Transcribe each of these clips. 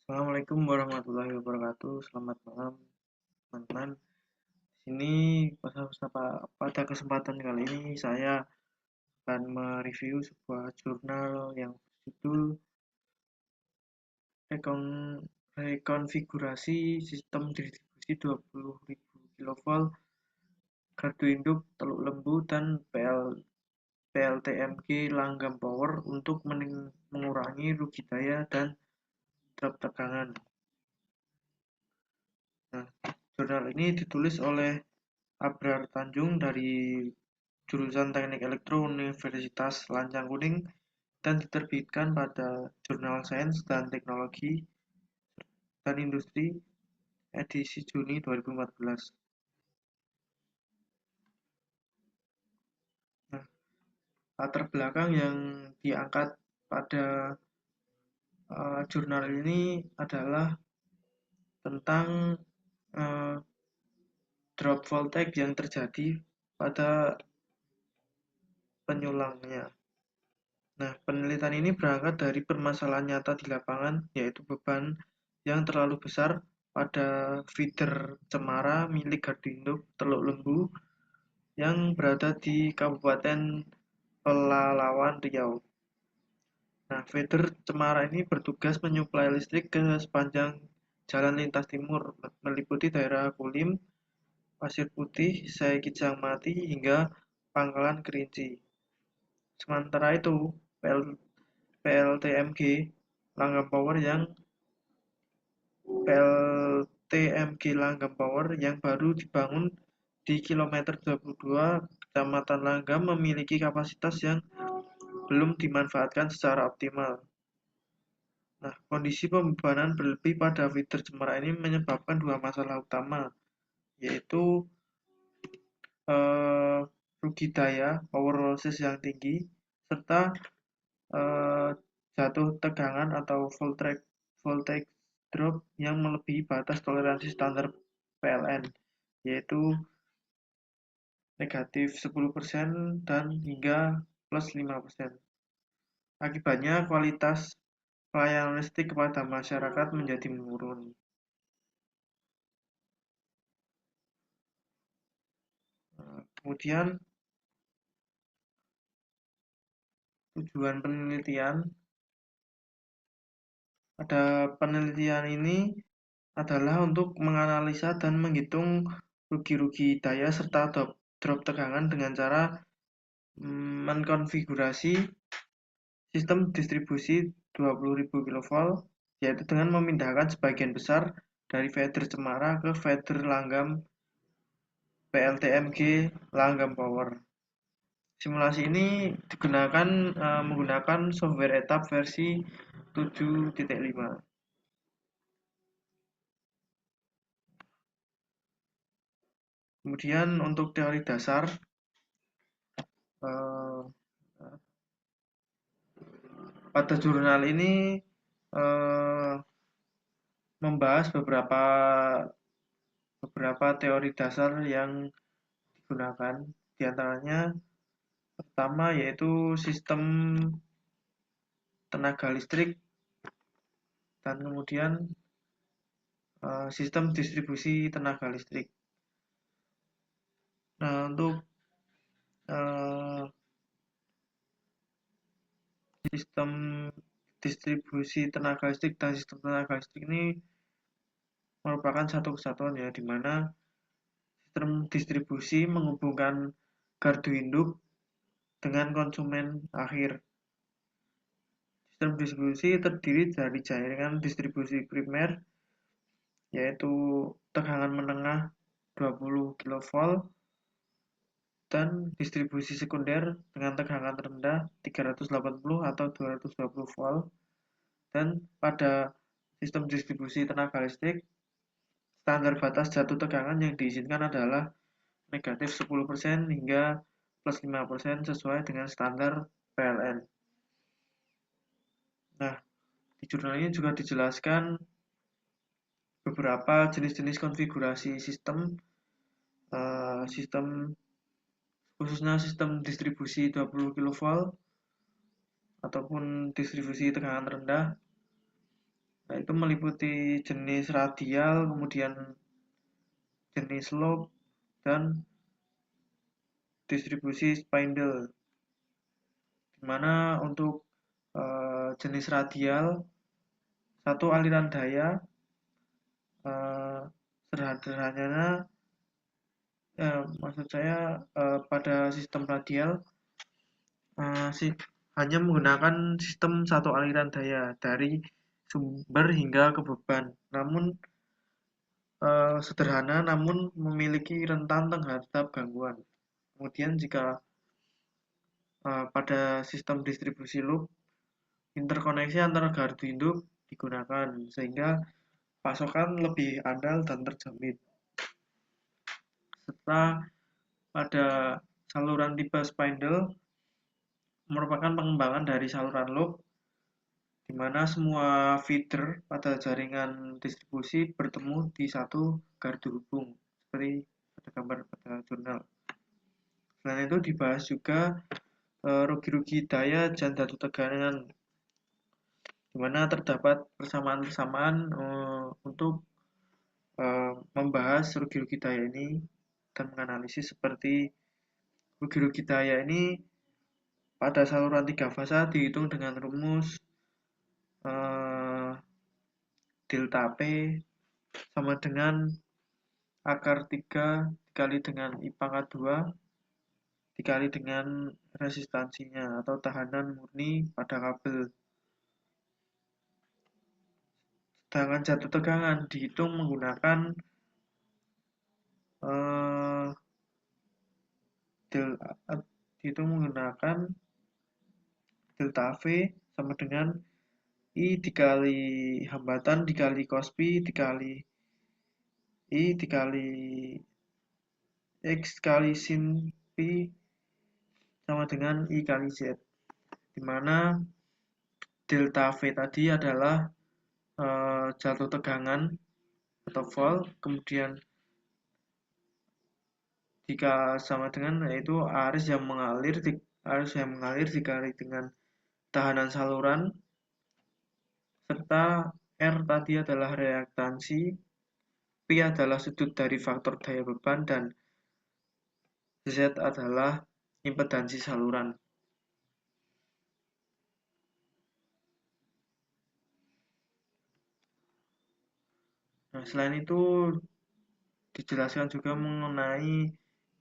Assalamualaikum warahmatullahi wabarakatuh. Selamat malam, teman-teman. Sini pada kesempatan kali ini saya akan mereview sebuah jurnal yang berjudul Rekonfigurasi Sistem Distribusi 20.000 kV Gardu Induk Teluk Lembu dan PLTMG Langgam Power untuk mengurangi rugi daya dan drop tegangan. Nah, jurnal ini ditulis oleh Abrar Tanjung dari jurusan Teknik Elektro Universitas Lancang Kuning dan diterbitkan pada Jurnal Sains dan Teknologi dan Industri edisi Juni 2014. Nah, latar belakang yang diangkat pada jurnal ini adalah tentang uh, drop voltage yang terjadi pada penyulangnya. Nah, penelitian ini berangkat dari permasalahan nyata di lapangan, yaitu beban yang terlalu besar pada feeder cemara milik Gardu Induk Teluk Lembu yang berada di Kabupaten Pelalawan, Riau. Nah, feeder cemara ini bertugas menyuplai listrik ke sepanjang jalan lintas timur, meliputi daerah Kulim, Pasir Putih, Sai Kijang Mati, hingga Pangkalan Kerinci. Sementara itu, PLTMG Langgam Power yang PLTMG Langgam Power yang baru dibangun di kilometer 22 Kecamatan Langgam memiliki kapasitas yang belum dimanfaatkan secara optimal. Nah, kondisi pembebanan berlebih pada feeder cemara ini menyebabkan dua masalah utama, yaitu eh, rugi daya (power losses) yang tinggi serta eh, jatuh tegangan atau voltage drop yang melebihi batas toleransi standar PLN, yaitu negatif 10% dan hingga plus 5%. Akibatnya kualitas pelayanan listrik kepada masyarakat menjadi menurun. Kemudian tujuan penelitian ini adalah untuk menganalisa dan menghitung rugi-rugi daya serta drop tegangan dengan cara mengkonfigurasi sistem distribusi 20.000 kV, yaitu dengan memindahkan sebagian besar dari feeder cemara ke feeder langgam PLTMG Langgam Power. Simulasi ini menggunakan software etap versi 7.5. Kemudian untuk teori dasar, eh, pada jurnal ini eh, membahas beberapa teori dasar yang digunakan. Di antaranya pertama yaitu sistem tenaga listrik dan kemudian sistem distribusi tenaga listrik. Nah, untuk uh, sistem distribusi tenaga listrik dan sistem tenaga listrik ini merupakan satu kesatuan, ya, di mana sistem distribusi menghubungkan gardu induk dengan konsumen akhir. Sistem distribusi terdiri dari jaringan distribusi primer, yaitu tegangan menengah 20 kV, dan distribusi sekunder dengan tegangan rendah 380 atau 220 volt. Dan pada sistem distribusi tenaga listrik, standar batas jatuh tegangan yang diizinkan adalah negatif 10% hingga plus 5% sesuai dengan standar PLN. Nah, di jurnal ini juga dijelaskan beberapa jenis-jenis konfigurasi sistem khususnya sistem distribusi 20 kV ataupun distribusi tegangan rendah Nah, itu meliputi jenis radial, kemudian jenis loop, dan distribusi spindle. Di mana untuk jenis radial, satu aliran daya, eh, sederhananya, maksud saya pada sistem radial sih hanya menggunakan sistem satu aliran daya dari sumber hingga ke beban. Namun sederhana, namun memiliki rentan terhadap gangguan. Kemudian jika pada sistem distribusi loop, interkoneksi antara gardu induk digunakan sehingga pasokan lebih andal dan terjamin. Serta pada saluran tipe spindle merupakan pengembangan dari saluran loop di mana semua feeder pada jaringan distribusi bertemu di satu gardu hubung seperti pada gambar pada jurnal. Selain itu dibahas juga rugi-rugi daya dan dadu tegangan, di mana terdapat persamaan-persamaan untuk membahas rugi-rugi daya ini dan menganalisis seperti rugi-rugi daya ini pada saluran 3 fasa dihitung dengan rumus delta P sama dengan akar 3 dikali dengan I pangkat 2 dikali dengan resistansinya atau tahanan murni pada kabel. Sedangkan jatuh tegangan dihitung menggunakan eh, delta V sama dengan I dikali hambatan dikali cos pi dikali I dikali X kali sin pi sama dengan I kali Z, di mana delta V tadi adalah jatuh tegangan atau volt, kemudian jika sama dengan yaitu arus yang mengalir dikali dengan tahanan saluran, serta R tadi adalah reaktansi, P adalah sudut dari faktor daya beban, dan Z adalah impedansi saluran. Nah, selain itu dijelaskan juga mengenai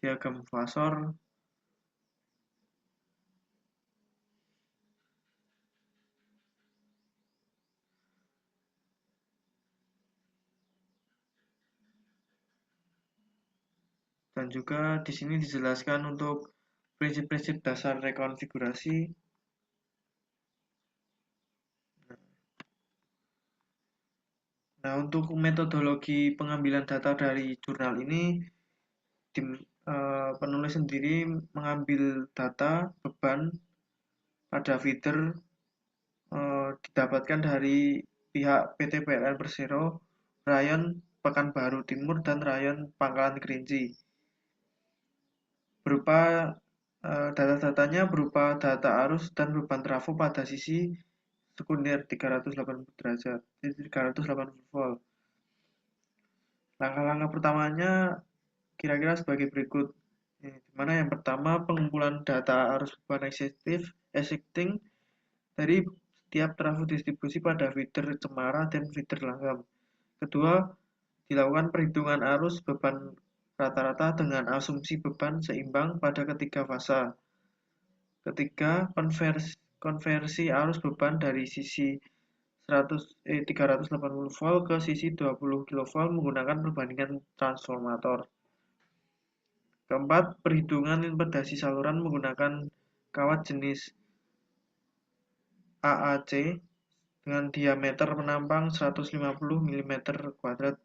diagram fasor dan juga di sini dijelaskan untuk prinsip-prinsip dasar rekonfigurasi. Nah, untuk metodologi pengambilan data dari jurnal ini, penulis sendiri mengambil data beban pada feeder didapatkan dari pihak PT PLN Persero, Rayon Pekanbaru Timur, dan Rayon Pangkalan Kerinci. Berupa data-datanya berupa data arus dan beban trafo pada sisi sekunder 380 derajat, 380 volt. Langkah-langkah pertamanya kira-kira sebagai berikut. Di mana yang pertama pengumpulan data arus beban existing dari setiap trafo distribusi pada feeder cemara dan feeder langgam. Kedua, dilakukan perhitungan arus beban rata-rata dengan asumsi beban seimbang pada ketiga fasa. Ketiga, konversi arus beban dari sisi 380 volt ke sisi 20 kV menggunakan perbandingan transformator. Keempat, perhitungan impedansi saluran menggunakan kawat jenis AAC dengan diameter penampang 150 mm kuadrat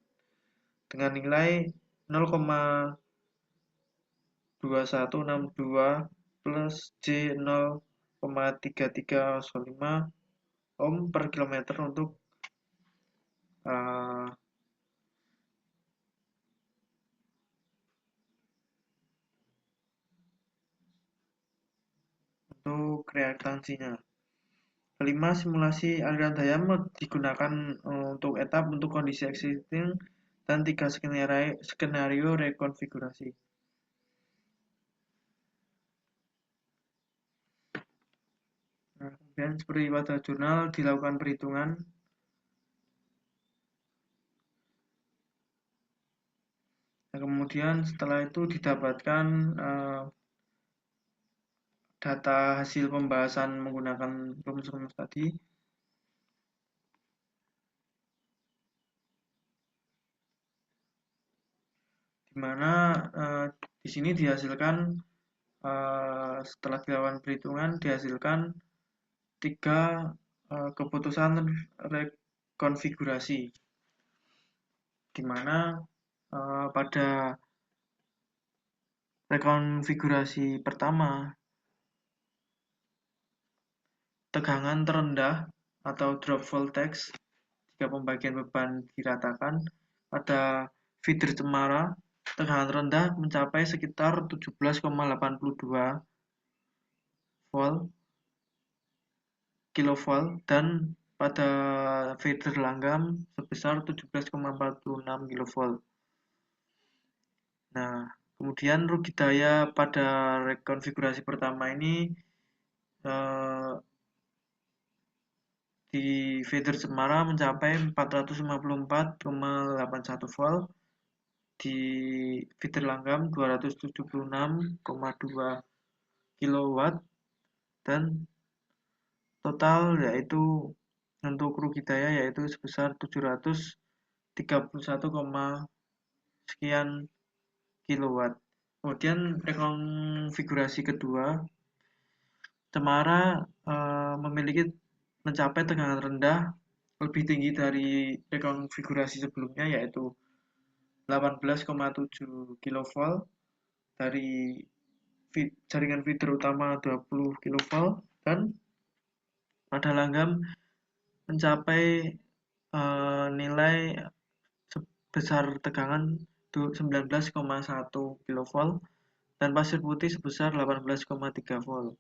dengan nilai 0,2162 plus J 0,3305 ohm per kilometer uh, untuk reaktansinya. Kelima, simulasi aliran daya digunakan untuk etap untuk kondisi existing dan 3 skenario rekonfigurasi. Nah, kemudian seperti pada jurnal dilakukan perhitungan. Nah, kemudian setelah itu didapatkan data hasil pembahasan menggunakan rumus-rumus tadi. Di mana di sini dihasilkan setelah dilakukan perhitungan dihasilkan 3 keputusan rekonfigurasi, di mana pada rekonfigurasi pertama tegangan terendah atau drop voltage jika pembagian beban diratakan pada feeder cemara tegangan rendah mencapai sekitar 17,82 volt kilovolt dan pada feeder langgam sebesar 17,46 kilovolt. Nah, kemudian rugi daya pada rekonfigurasi pertama ini di feeder Cemara mencapai 454,81 volt, di feeder Langgam 276,2 kilowatt, dan total yaitu untuk rugi daya yaitu sebesar 731, sekian kilowatt. Kemudian rekonfigurasi kedua, Cemara memiliki mencapai tegangan rendah lebih tinggi dari rekonfigurasi sebelumnya yaitu 18,7 kV dari jaringan feeder utama 20 kV dan pada langgam mencapai nilai sebesar tegangan 19,1 kV dan pasir putih sebesar 18,3 volt.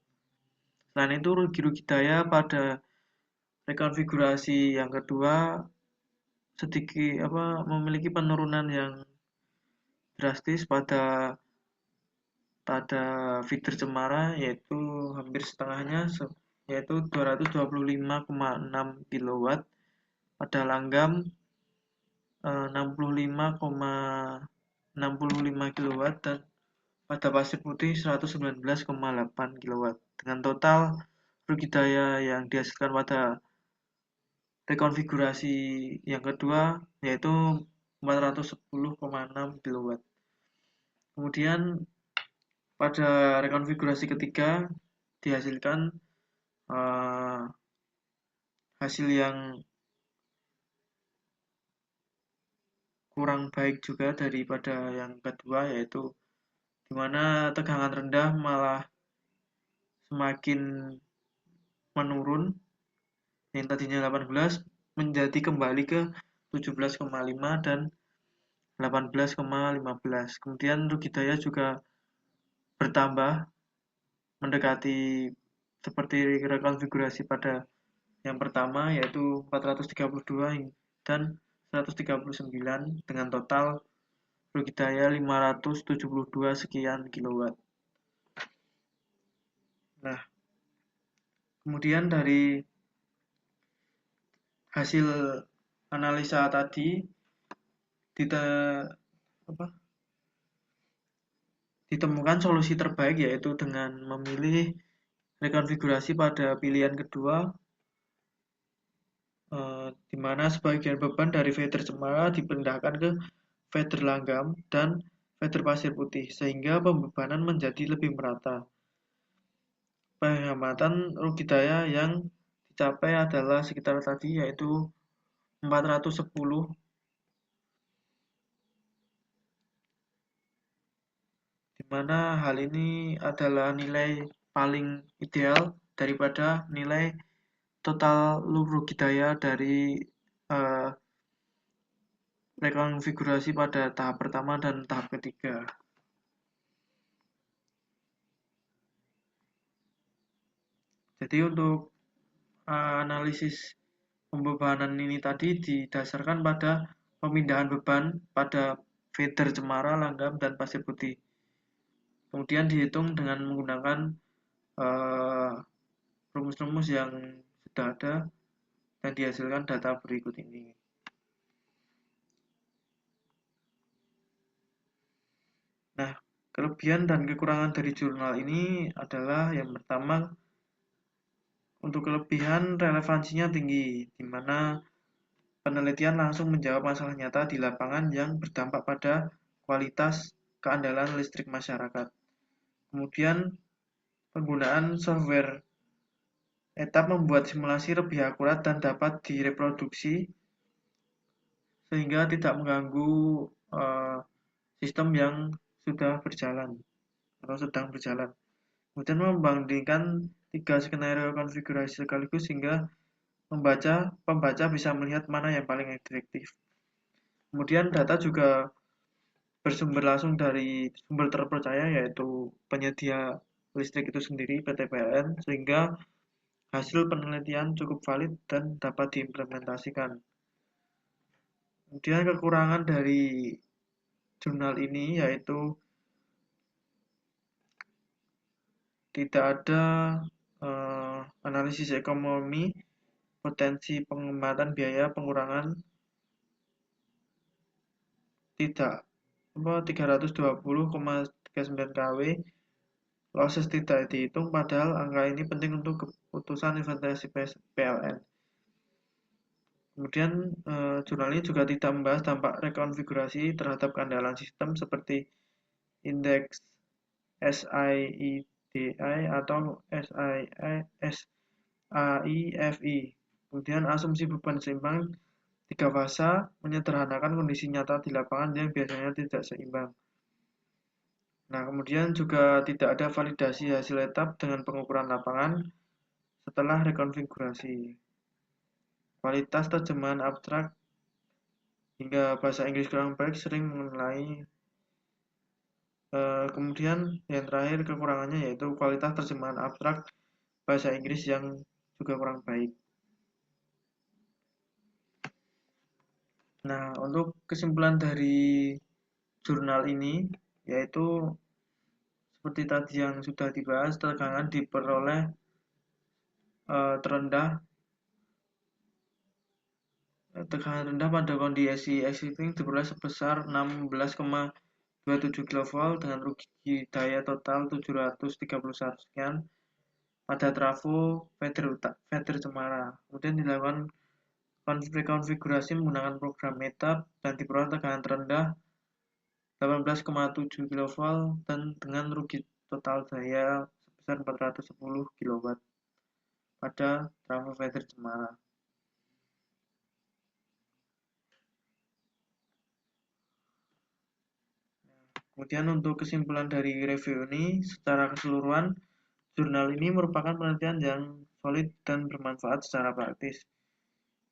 Selain itu rugi daya pada rekonfigurasi yang kedua sedikit memiliki penurunan yang drastis pada feeder Cemara yaitu hampir setengahnya yaitu 225,6 kW, pada Langgam 65,65 kW dan pada Pasir Putih 119,8 kW. Dengan total rugi daya yang dihasilkan pada rekonfigurasi yang kedua yaitu 410,6 kW. Kemudian pada rekonfigurasi ketiga dihasilkan hasil yang kurang baik juga daripada yang kedua, yaitu dimana tegangan rendah malah semakin menurun, yang tadinya 18 menjadi kembali ke 17,5 dan 18,15. Kemudian rugi daya juga bertambah mendekati seperti rekonfigurasi pada yang pertama yaitu 432 dan 139 dengan total rugi daya 572 sekian kilowatt. Nah, kemudian dari hasil analisa tadi ditemukan solusi terbaik yaitu dengan memilih rekonfigurasi pada pilihan kedua, di mana sebagian beban dari feeder Cemara dipindahkan ke feeder Langgam dan feeder Pasir Putih sehingga pembebanan menjadi lebih merata. Penghematan rugi daya yang dicapai adalah sekitar tadi yaitu 410, di mana hal ini adalah nilai paling ideal daripada nilai total rugi daya dari rekonfigurasi pada tahap pertama dan tahap ketiga. Jadi untuk analisis pembebanan ini tadi didasarkan pada pemindahan beban pada feeder cemara, langgam, dan pasir putih. Kemudian dihitung dengan menggunakan rumus-rumus yang sudah ada dan dihasilkan data berikut ini. Nah, kelebihan dan kekurangan dari jurnal ini adalah yang pertama, untuk kelebihan relevansinya tinggi, di mana penelitian langsung menjawab masalah nyata di lapangan yang berdampak pada kualitas keandalan listrik masyarakat. Kemudian, penggunaan software etap membuat simulasi lebih akurat dan dapat direproduksi sehingga tidak mengganggu sistem yang sudah berjalan atau sedang berjalan. Kemudian membandingkan 3 skenario konfigurasi sekaligus sehingga pembaca bisa melihat mana yang paling efektif. Kemudian data juga bersumber langsung dari sumber terpercaya, yaitu penyedia listrik itu sendiri, PT PLN, sehingga hasil penelitian cukup valid dan dapat diimplementasikan. Kemudian kekurangan dari jurnal ini yaitu tidak ada analisis ekonomi, potensi penghematan biaya, pengurangan tidak 320,39 kW, losses tidak dihitung, padahal angka ini penting untuk keputusan investasi PLN. Kemudian jurnal ini juga tidak membahas dampak rekonfigurasi terhadap keandalan sistem seperti indeks SIEDI atau SAIFI. Kemudian asumsi beban seimbang 3 fasa menyederhanakan kondisi nyata di lapangan yang biasanya tidak seimbang. Nah, kemudian juga tidak ada validasi hasil etap dengan pengukuran lapangan setelah rekonfigurasi. Kualitas terjemahan abstrak hingga bahasa Inggris kurang baik sering mengenai. Kemudian yang terakhir kekurangannya yaitu kualitas terjemahan abstrak bahasa Inggris yang juga kurang baik. Nah, untuk kesimpulan dari jurnal ini yaitu seperti tadi yang sudah dibahas, tegangan diperoleh tekanan rendah pada kondisi existing diperoleh sebesar 16,27 kV dengan rugi daya total 731 sekian pada trafo feeder cemara. Kemudian dilakukan rekonfigurasi menggunakan program METAP dan diperoleh tekanan terendah 18,7 kV dan dengan rugi total daya sebesar 410 kW pada trafo feeder cemara. Kemudian untuk kesimpulan dari review ini, secara keseluruhan, jurnal ini merupakan penelitian yang solid dan bermanfaat secara praktis.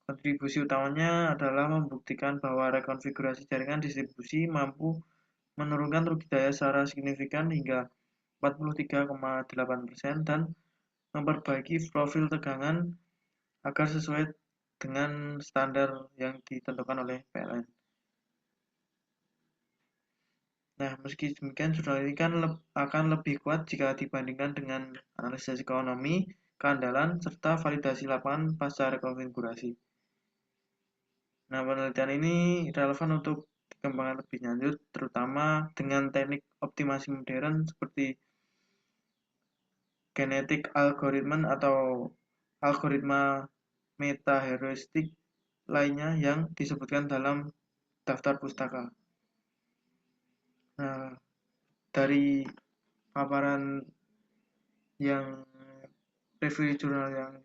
Kontribusi utamanya adalah membuktikan bahwa rekonfigurasi jaringan distribusi mampu menurunkan rugi daya secara signifikan hingga 43,8% dan memperbaiki profil tegangan agar sesuai dengan standar yang ditentukan oleh PLN. Nah, meski demikian, jurnal ini kan akan lebih kuat jika dibandingkan dengan analisis ekonomi, keandalan, serta validasi lapangan pasca rekonfigurasi. Nah, penelitian ini relevan untuk dikembangkan lebih lanjut, terutama dengan teknik optimasi modern seperti genetic algorithm atau algoritma meta-heuristik lainnya yang disebutkan dalam daftar pustaka. Nah, dari paparan yang review jurnal yang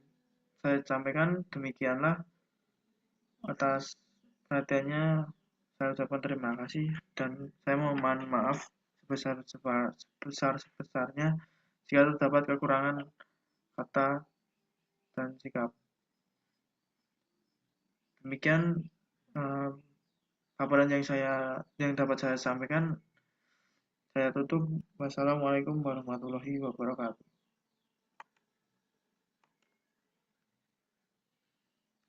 saya sampaikan, demikianlah. Atas perhatiannya saya ucapkan terima kasih dan saya mohon maaf sebesar-besarnya jika terdapat kekurangan kata dan sikap. Demikian paparan yang dapat saya sampaikan. Saya tutup. Wassalamualaikum warahmatullahi wabarakatuh.